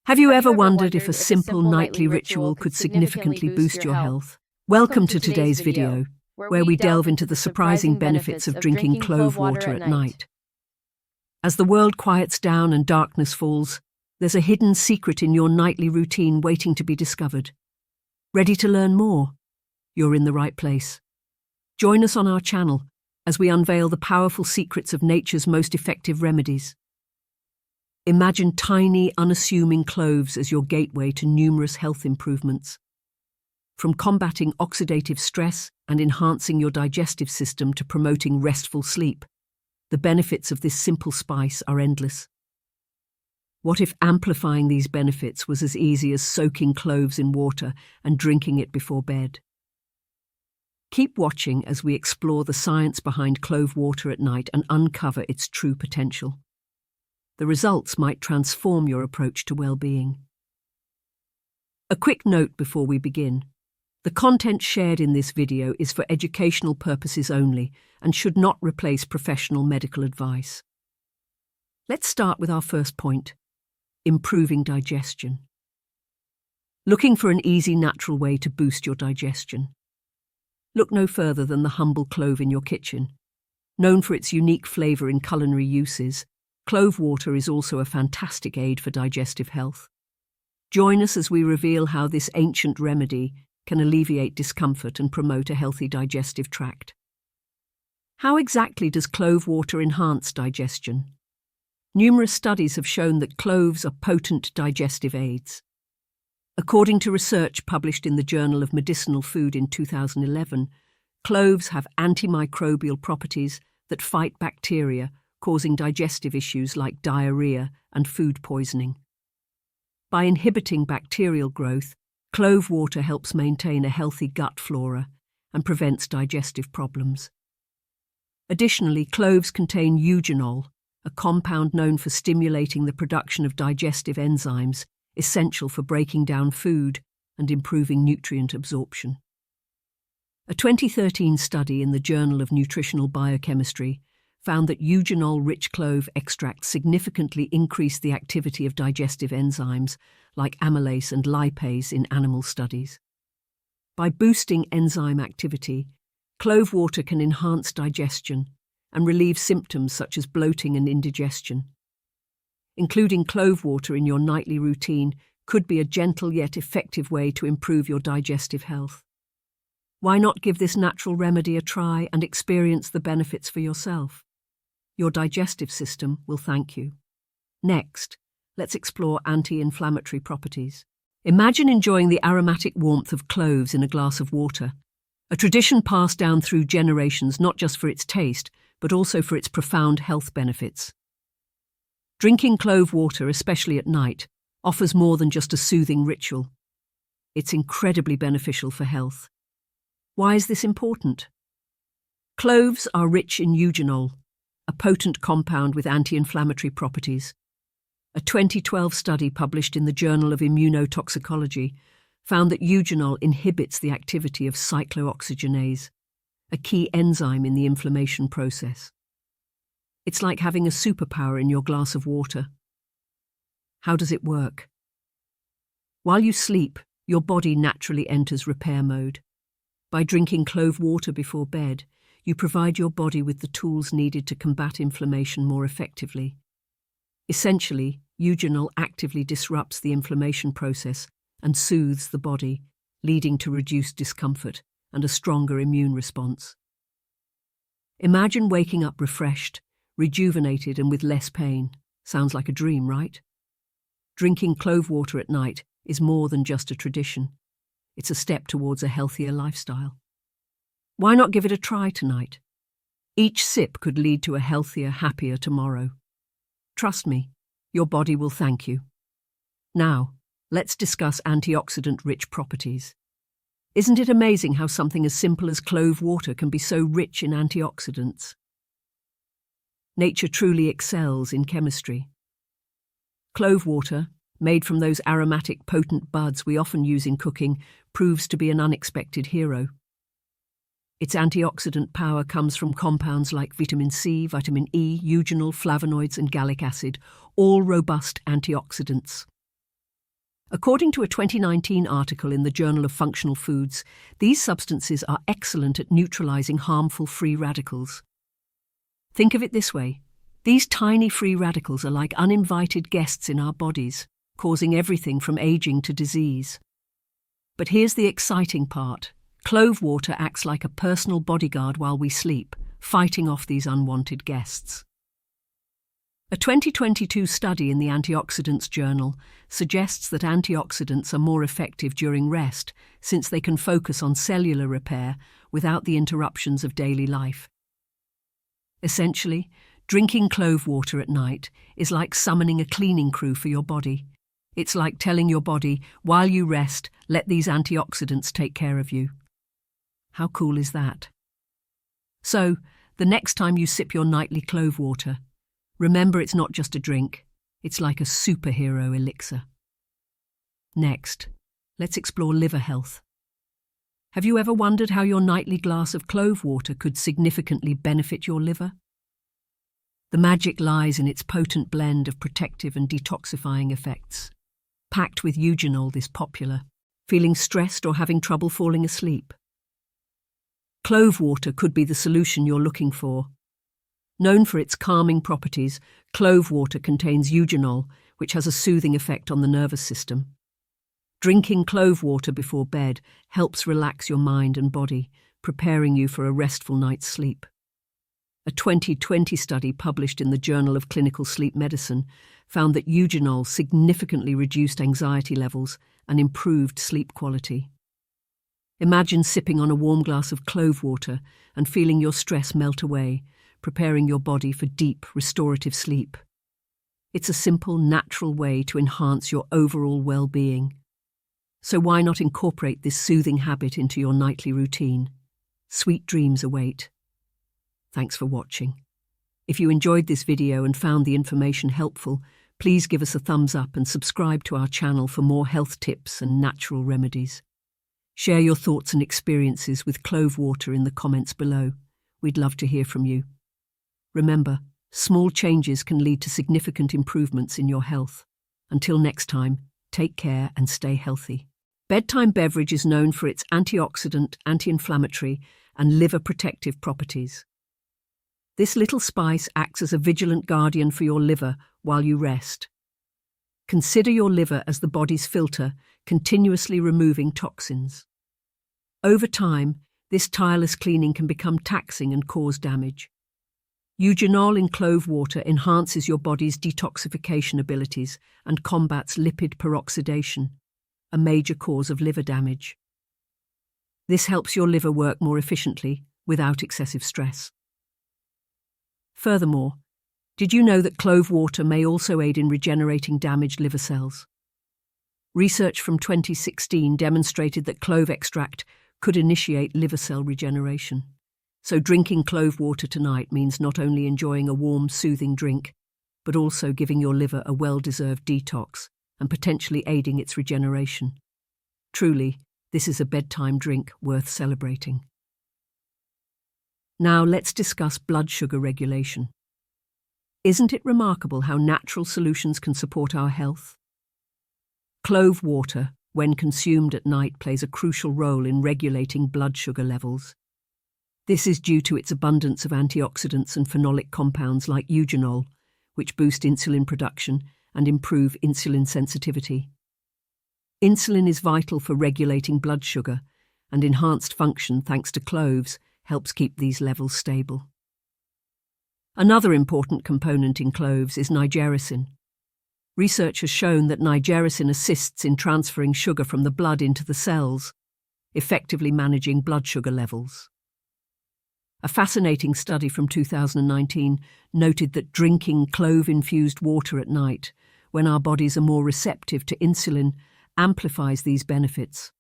Have you ever wondered if a simple nightly ritual could significantly boost your health? Welcome to today's video, where we delve into the surprising benefits of drinking clove water at night. As the world quiets down and darkness falls, there's a hidden secret in your nightly routine waiting to be discovered. Ready to learn more? You're in the right place. Join us on our channel as we unveil the powerful secrets of nature's most effective remedies. Imagine tiny, unassuming cloves as your gateway to numerous health improvements. From combating oxidative stress and enhancing your digestive system to promoting restful sleep, the benefits of this simple spice are endless. What if amplifying these benefits was as easy as soaking cloves in water and drinking it before bed? Keep watching as we explore the science behind clove water at night and uncover its true potential. The results might transform your approach to well-being. A quick note before we begin. The content shared in this video is for educational purposes only and should not replace professional medical advice. Let's start with our first point: improving digestion. Looking for an easy, natural way to boost your digestion? Look no further than the humble clove in your kitchen. Known for its unique flavor in culinary uses, clove water is also a fantastic aid for digestive health. Join us as we reveal how this ancient remedy can alleviate discomfort and promote a healthy digestive tract. How exactly does clove water enhance digestion? Numerous studies have shown that cloves are potent digestive aids. According to research published in the Journal of Medicinal Food in 2011, cloves have antimicrobial properties that fight bacteria, causing digestive issues like diarrhea and food poisoning. By inhibiting bacterial growth, clove water helps maintain a healthy gut flora and prevents digestive problems. Additionally, cloves contain eugenol, a compound known for stimulating the production of digestive enzymes essential for breaking down food and improving nutrient absorption. A 2013 study in the Journal of Nutritional Biochemistry found that eugenol-rich clove extracts significantly increased the activity of digestive enzymes like amylase and lipase in animal studies. By boosting enzyme activity, clove water can enhance digestion and relieve symptoms such as bloating and indigestion. Including clove water in your nightly routine could be a gentle yet effective way to improve your digestive health. Why not give this natural remedy a try and experience the benefits for yourself? Your digestive system will thank you. Next, let's explore anti-inflammatory properties. Imagine enjoying the aromatic warmth of cloves in a glass of water, a tradition passed down through generations not just for its taste, but also for its profound health benefits. Drinking clove water, especially at night, offers more than just a soothing ritual. It's incredibly beneficial for health. Why is this important? Cloves are rich in eugenol, a potent compound with anti-inflammatory properties. A 2012 study published in the Journal of Immunotoxicology found that eugenol inhibits the activity of cyclooxygenase, a key enzyme in the inflammation process. It's like having a superpower in your glass of water. How does it work? While you sleep, your body naturally enters repair mode. By drinking clove water before bed, you provide your body with the tools needed to combat inflammation more effectively. Essentially, eugenol actively disrupts the inflammation process and soothes the body, leading to reduced discomfort and a stronger immune response. Imagine waking up refreshed, rejuvenated and with less pain. Sounds like a dream, right? Drinking clove water at night is more than just a tradition. It's a step towards a healthier lifestyle. Why not give it a try tonight? Each sip could lead to a healthier, happier tomorrow. Trust me, your body will thank you. Now, let's discuss antioxidant-rich properties. Isn't it amazing how something as simple as clove water can be so rich in antioxidants? Nature truly excels in chemistry. Clove water, made from those aromatic, potent buds we often use in cooking, proves to be an unexpected hero. Its antioxidant power comes from compounds like vitamin C, vitamin E, eugenol, flavonoids and gallic acid, all robust antioxidants. According to a 2019 article in the Journal of Functional Foods, these substances are excellent at neutralizing harmful free radicals. Think of it this way. These tiny free radicals are like uninvited guests in our bodies, causing everything from aging to disease. But here's the exciting part. Clove water acts like a personal bodyguard while we sleep, fighting off these unwanted guests. A 2022 study in the Antioxidants journal suggests that antioxidants are more effective during rest since they can focus on cellular repair without the interruptions of daily life. Essentially, drinking clove water at night is like summoning a cleaning crew for your body. It's like telling your body, while you rest, let these antioxidants take care of you. How cool is that? So, the next time you sip your nightly clove water, remember it's not just a drink, it's like a superhero elixir. Next, let's explore liver health. Have you ever wondered how your nightly glass of clove water could significantly benefit your liver? The magic lies in its potent blend of protective and detoxifying effects. Packed with eugenol is popular. Feeling stressed or having trouble falling asleep? Clove water could be the solution you're looking for. Known for its calming properties, clove water contains eugenol, which has a soothing effect on the nervous system. Drinking clove water before bed helps relax your mind and body, preparing you for a restful night's sleep. A 2020 study published in the Journal of Clinical Sleep Medicine found that eugenol significantly reduced anxiety levels and improved sleep quality. Imagine sipping on a warm glass of clove water and feeling your stress melt away, preparing your body for deep, restorative sleep. It's a simple, natural way to enhance your overall well-being. So why not incorporate this soothing habit into your nightly routine? Sweet dreams await. Thanks for watching. If you enjoyed this video and found the information helpful, please give us a thumbs up and subscribe to our channel for more health tips and natural remedies. Share your thoughts and experiences with clove water in the comments below. We'd love to hear from you. Remember, small changes can lead to significant improvements in your health. Until next time, take care and stay healthy. Bedtime beverage is known for its antioxidant, anti-inflammatory, and liver protective properties. This little spice acts as a vigilant guardian for your liver while you rest. Consider your liver as the body's filter, continuously removing toxins. Over time, this tireless cleaning can become taxing and cause damage. Eugenol in clove water enhances your body's detoxification abilities and combats lipid peroxidation, a major cause of liver damage. This helps your liver work more efficiently without excessive stress. Furthermore, did you know that clove water may also aid in regenerating damaged liver cells? Research from 2016 demonstrated that clove extract could initiate liver cell regeneration. So drinking clove water tonight means not only enjoying a warm, soothing drink, but also giving your liver a well-deserved detox and potentially aiding its regeneration. Truly, this is a bedtime drink worth celebrating. Now let's discuss blood sugar regulation. Isn't it remarkable how natural solutions can support our health? Clove water, when consumed at night, plays a crucial role in regulating blood sugar levels. This is due to its abundance of antioxidants and phenolic compounds like eugenol, which boost insulin production and improve insulin sensitivity. Insulin is vital for regulating blood sugar, and enhanced function thanks to cloves helps keep these levels stable. Another important component in cloves is nigericin. Research has shown that nigericin assists in transferring sugar from the blood into the cells, effectively managing blood sugar levels. A fascinating study from 2019 noted that drinking clove-infused water at night, when our bodies are more receptive to insulin, amplifies these benefits.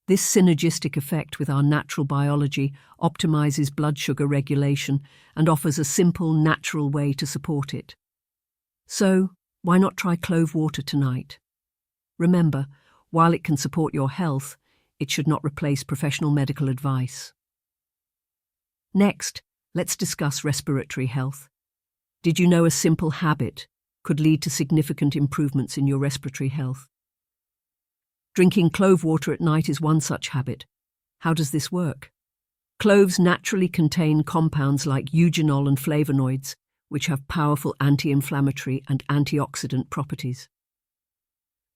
This synergistic effect with our natural biology optimizes blood sugar regulation and offers a simple, natural way to support it. So, why not try clove water tonight? Remember, while it can support your health, it should not replace professional medical advice. Next, let's discuss respiratory health. Did you know a simple habit could lead to significant improvements in your respiratory health? Drinking clove water at night is one such habit. How does this work? Cloves naturally contain compounds like eugenol and flavonoids, which have powerful anti-inflammatory and antioxidant properties.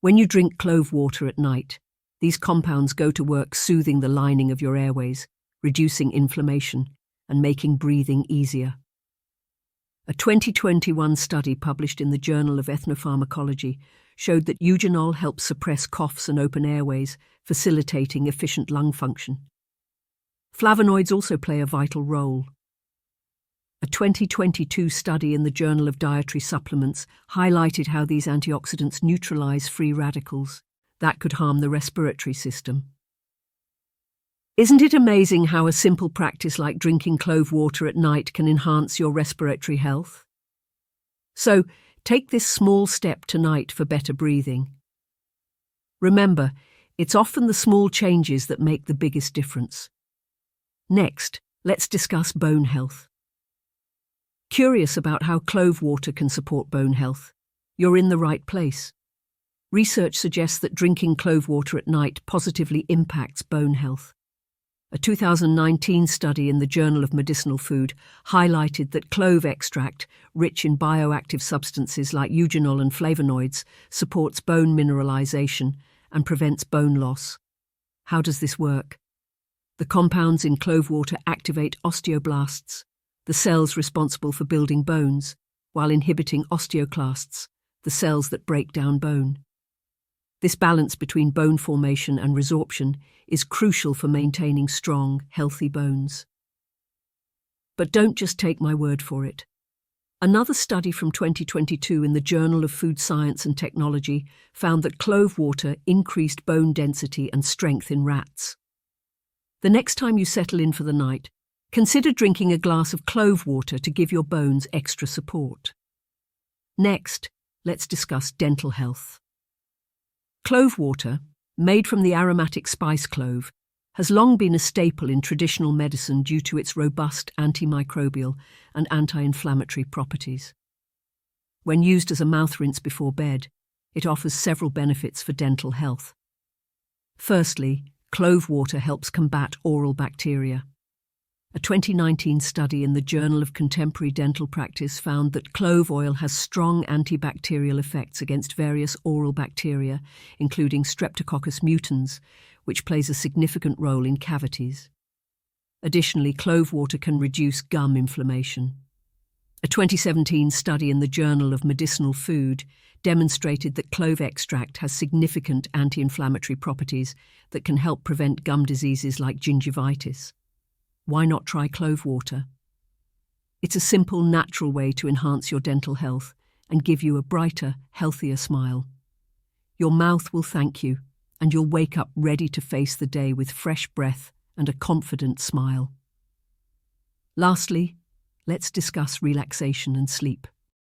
When you drink clove water at night, these compounds go to work soothing the lining of your airways, reducing inflammation, and making breathing easier. A 2021 study published in the Journal of Ethnopharmacology showed that eugenol helps suppress coughs and open airways, facilitating efficient lung function. Flavonoids also play a vital role. A 2022 study in the Journal of Dietary Supplements highlighted how these antioxidants neutralize free radicals that could harm the respiratory system. Isn't it amazing how a simple practice like drinking clove water at night can enhance your respiratory health? So, take this small step tonight for better breathing. Remember, it's often the small changes that make the biggest difference. Next, let's discuss bone health. Curious about how clove water can support bone health? You're in the right place. Research suggests that drinking clove water at night positively impacts bone health. A 2019 study in the Journal of Medicinal Food highlighted that clove extract, rich in bioactive substances like eugenol and flavonoids, supports bone mineralization and prevents bone loss. How does this work? The compounds in clove water activate osteoblasts, the cells responsible for building bones, while inhibiting osteoclasts, the cells that break down bone. This balance between bone formation and resorption is crucial for maintaining strong, healthy bones. But don't just take my word for it. Another study from 2022 in the Journal of Food Science and Technology found that clove water increased bone density and strength in rats. The next time you settle in for the night, consider drinking a glass of clove water to give your bones extra support. Next, let's discuss dental health. Clove water, made from the aromatic spice clove, has long been a staple in traditional medicine due to its robust antimicrobial and anti-inflammatory properties. When used as a mouth rinse before bed, it offers several benefits for dental health. Firstly, clove water helps combat oral bacteria. A 2019 study in the Journal of Contemporary Dental Practice found that clove oil has strong antibacterial effects against various oral bacteria, including Streptococcus mutans, which plays a significant role in cavities. Additionally, clove water can reduce gum inflammation. A 2017 study in the Journal of Medicinal Food demonstrated that clove extract has significant anti-inflammatory properties that can help prevent gum diseases like gingivitis. Why not try clove water? It's a simple, natural way to enhance your dental health and give you a brighter, healthier smile. Your mouth will thank you, and you'll wake up ready to face the day with fresh breath and a confident smile. Lastly, let's discuss relaxation and sleep.